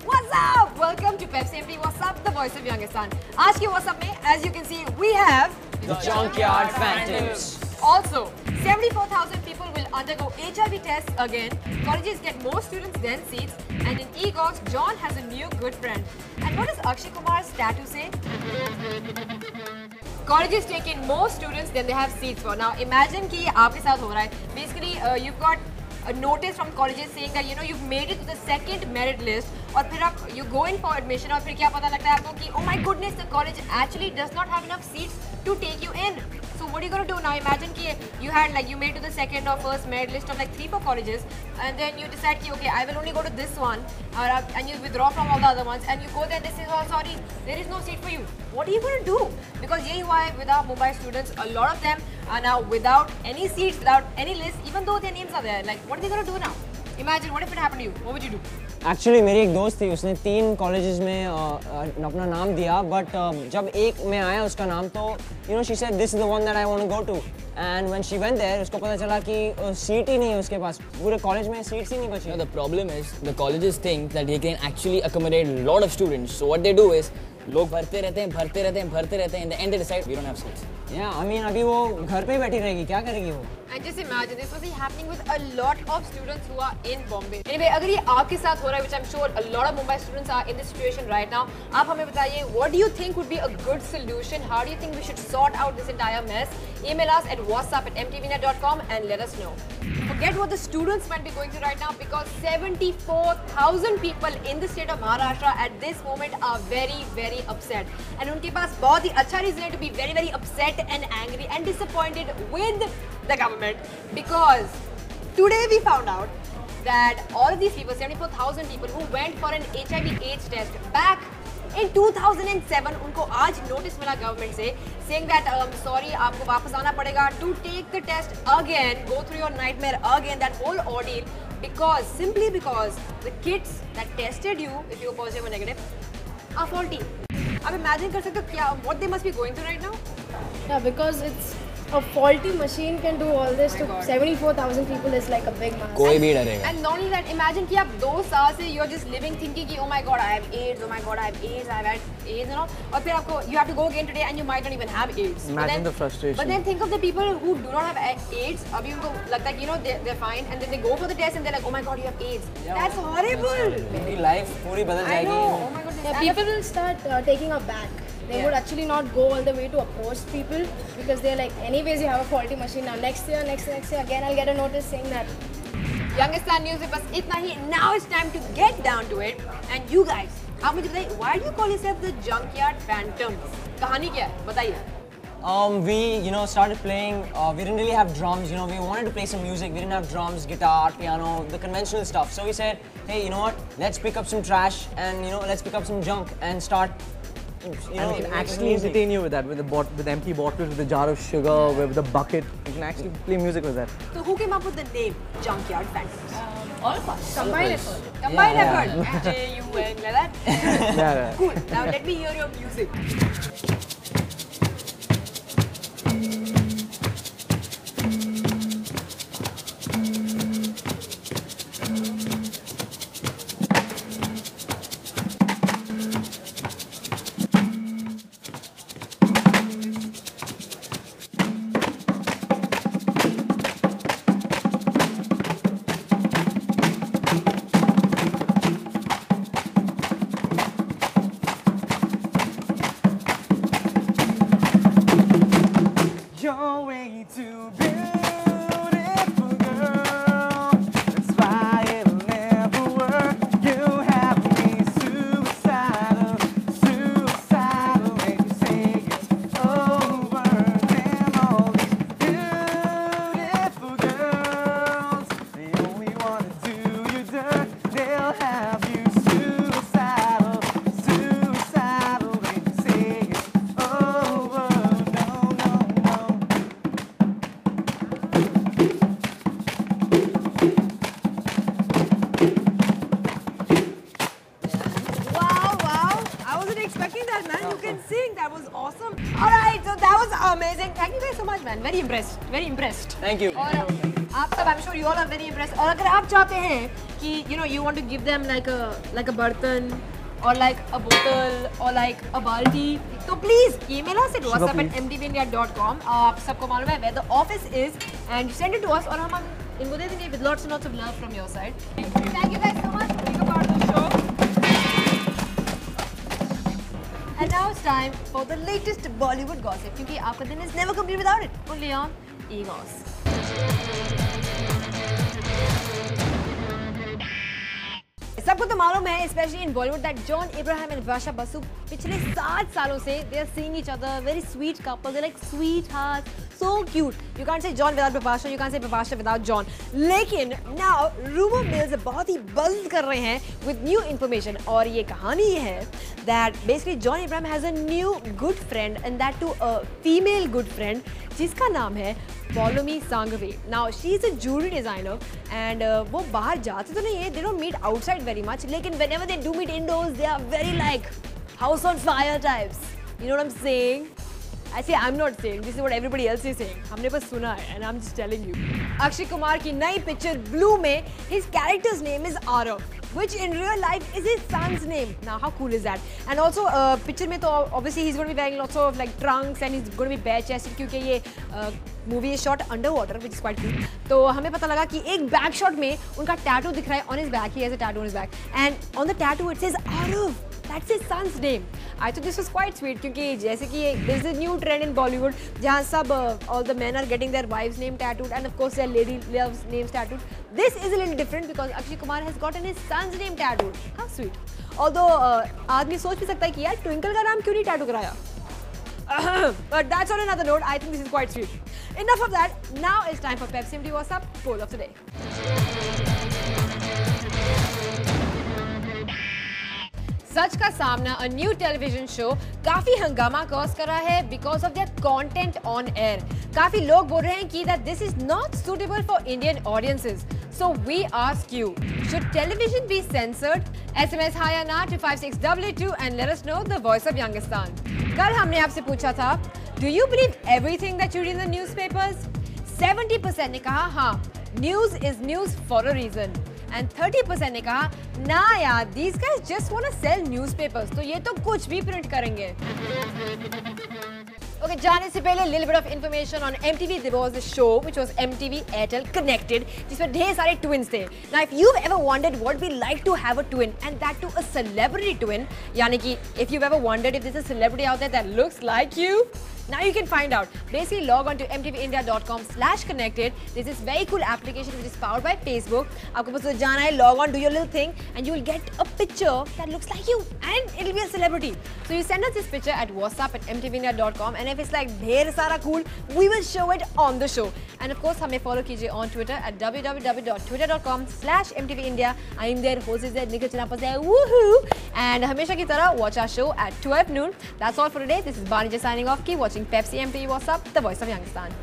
What's up? Welcome to Pepsi MD. What's up? The voice of Youngistan. आज के What's up में, as you can see, we have the Junkyard Phantoms. Also, 74,000 people will undergo HIV tests again. Colleges get more students than seats. And in EGOS, John has a new good friend. And what does Akshay Kumar's tattoo say? Colleges take in more students than they have seats for. Now imagine कि आपके साथ हो रहा है. Basically, you've got a notice from colleges saying that you've made it to the second merit list और फिर आप you go in for admission और फिर क्या पता लगता है आपको कि oh my goodness, the college actually does not have enough seats to take you in. So what are you going to do now? Imagine कि you had you made to the second or first merit list of like 3-4 colleges and then you decide कि okay, I will only go to this one and you withdraw from all the other ones and you go there and they say oh sorry, there is no seat for you. What are you going to do? Because यही हुआ है with our Mumbai students. A lot of them are now without any seats, without any list, even though their names are there. Like what are they going to do now? Imagine what if it happened to you? What would you do? Actually मेरी एक दोस्त थी, उसने 3 colleges में अपना नाम दिया, but जब एक में आया उसका नाम तो she said this is the one that I want to go to, and when she went there उसको पता चला कि सीट ही नहीं है उसके पास, पूरे कॉलेज में सीट्स ही नहीं बची. The problem is the colleges think that they can actually accommodate a lot of students, so what they do is लोग भरते रहते हैं, in the end they decide we don't have seats. Yeah, I mean अभी वो घर पे ही बैठी रहेगी, क्या करेगी वो? And just imagine this was happening with a lot of students who are in Bombay. Anyway, अगर ये आपके साथ हो रहा है, which I'm sure a lot of Mumbai students are in this situation right now, आप हमें बताइए, what do you think would be a good solution? How do you think we should sort out this entire mess? Email us at whatsapp@mtvnet.com and let us know. Forget what the students might be going through right now because 74,000 people in the state of Maharashtra at this moment are very, very upset. And उनके पास बहुत ही अच्छा reason है to be very, very upset and angry and disappointed with the government because today we found out that all of these people, 74,000 people who went for an HIV/AIDS test back in 2007, उनको आज notice मिला government से saying that sorry, आपको वापस आना पड़ेगा to take the test again, go through your nightmare again, that whole ordeal simply because the kits that tested you if you were positive or negative are faulty. आप imagine कर सकते हो क्या what they must be going through right now? Yeah, because it's a faulty machine can do all this to 74,000 people is like a big mass. कोई भी डरेगा. And not only that, imagine कि आप 2 साल से you're just living thinking कि oh my god I have AIDS, oh my god I have AIDS, I have had AIDS and all. और फिर आपको you have to go again today and you might not even have AIDS. Imagine the frustration. But then think of the people who do not have AIDS. अभी उनको लगता है कि they're fine and then they go for the test and they're like oh my god you have AIDS. That's horrible. मेरी life पूरी बदल I जाएगी. know. Oh my goodness. Yeah, people will start taking a back. They would actually not go all the way to oppose people because they're like, anyways, you have a faulty machine now. Next year, again, I'll get a notice saying that. Youngistan News में बस इतना ही. Now it's time to get down to it. And you guys, आप मुझे बताइए, why do you call yourself the Junkyard Phantoms? कहानी क्या है? बताइए. We started playing. We didn't really have drums. We wanted to play some music. We didn't have drums, guitar, piano, the conventional stuff. So we said, hey, you know what? Let's pick up some trash and let's pick up some junk and start. And we can actually entertain you with that, with empty bottles, with a jar of sugar, with a bucket. You can actually play music with that. So who came up with the name Junkyard Phantoms? All of us. Combined effort. Combined effort. J-U-N, like that? Yeah. Cool. Now let me hear your music. You're way too beautiful, girl. That's why it'll never work. You have me suicidal when you say it's over. Damn, all these beautiful girls, they only wanna do you dirt. They'll have you suicidal when you say it's over. That was awesome. Alright, so that was amazing. Thank you guys so much, man. Very impressed. Very impressed. Thank you. और आप सब I'm sure you all are very impressed. और अगर आप चाहते हैं कि you want to give them like a bartan or like a bottle or like a balti, तो please email us at whatsapp@mtvindia.com. आप सबको मालूम है where the office is and send it to us और हम इनको दे देंगे with lots and lots of love from your side. Thank you guys so much for being a part of the show. And now it's time for the latest Bollywood gossip क्योंकि आपका दिन is never complete without it. Only on EGOS. सबको तो मालूम है specially in Bollywood that John Abraham and Bipasha Basu पिछले 7 सालों से they are seeing each other very sweet couple they like sweetheart so cute you can't say John without Bipasha you can't say Bipasha without John लेकिन now rumour mills बहुत ही buzz कर रहे हैं with new information और ये कहानी ये है that basically John Abraham has a new good friend and that too a female good friend जिसका नाम है Paulomi Sanghavi. Now she is a jewelry designer and वो बाहर जाते तो नहीं है, they don't meet outside very much, लेकिन whenever they do meet indoors, they are very like house on fire types. You know what I'm saying? Actually, I'm not saying. This is what everybody else is saying. हमने बस सुना है and I'm just telling you. Akshay Kumar की नई picture Blue में his character's name is Arav, which in real life is his son's name. Now, how cool is that? And also, picture में तो obviously he's going to be wearing lots of like trunks and he's going to be bare chested क्योंकि ये movie is shot underwater, which is quite cool. तो हमें पता लगा कि एक बैक शॉट में उनका टैटू दिख रहा है on his back. He has a tattoo on his back, and on the tattoo it says Arav. That's his son's name. I thought this was quite sweet क्योंकि जैसे कि there's a new trend in Bollywood जहाँ सब all the men are getting their wives' name tattooed and of course their lady loves names tattooed. This is a little different because Akshay Kumar has gotten his son's name tattooed. How sweet. Although आदमी सोच भी सकता है कि यार twinkle का नाम क्यों नहीं टैटू कराया? But that's on another note. I think this is quite sweet. Enough of that. Now it's time for Pepsi MT What's Up poll of the day. सच का सामना a new television show काफी हंगामा cause कर रहा है because of their content on air. काफी लोग बोल रहे हैं कि that this is not suitable for Indian audiences. So we ask you, should television be censored? SMS hi or na to 5622 and let us know the voice of Youngistan. कल हमने आपसे पूछा था, do you believe everything that you read in the newspapers? 70% ने कहा हाँ, news is news for a reason. And 30% ने कहा ना यार, these guys just want to sell newspapers. तो ये तो कुछ भी प्रिंट करेंगे. Okay, जाने से पहले little bit of information on MTV. There was a show which was MTV Airtel Connected, जिसमें ढेर सारे twins थे. Now, if you've ever wondered what we like to have a twin, and that to a celebrity twin, यानी कि if you've ever wondered if there's a celebrity out there that looks like you, now you can find out. Basically, log on to mtvindia.com/connected. There's this very cool application which is powered by Facebook. आपको बस जाना है, log on, do your little thing, and you will get a picture that looks like you, and it'll be a celebrity. So you send us this picture at whatsapp@mtvindia.com, and if it's like ढेर सारा cool, we will show it on the show. And of course, हमें follow कीजिए on Twitter at www.twitter.com/mtvindia. I'm there, host is there, Nikhil Chinapas there, woohoo! And हमेशा की तरह watch our show at 12 noon. That's all for today. This is Banija signing off. Keep watching Pepsi MTV What's Up, the voice of Youngistan.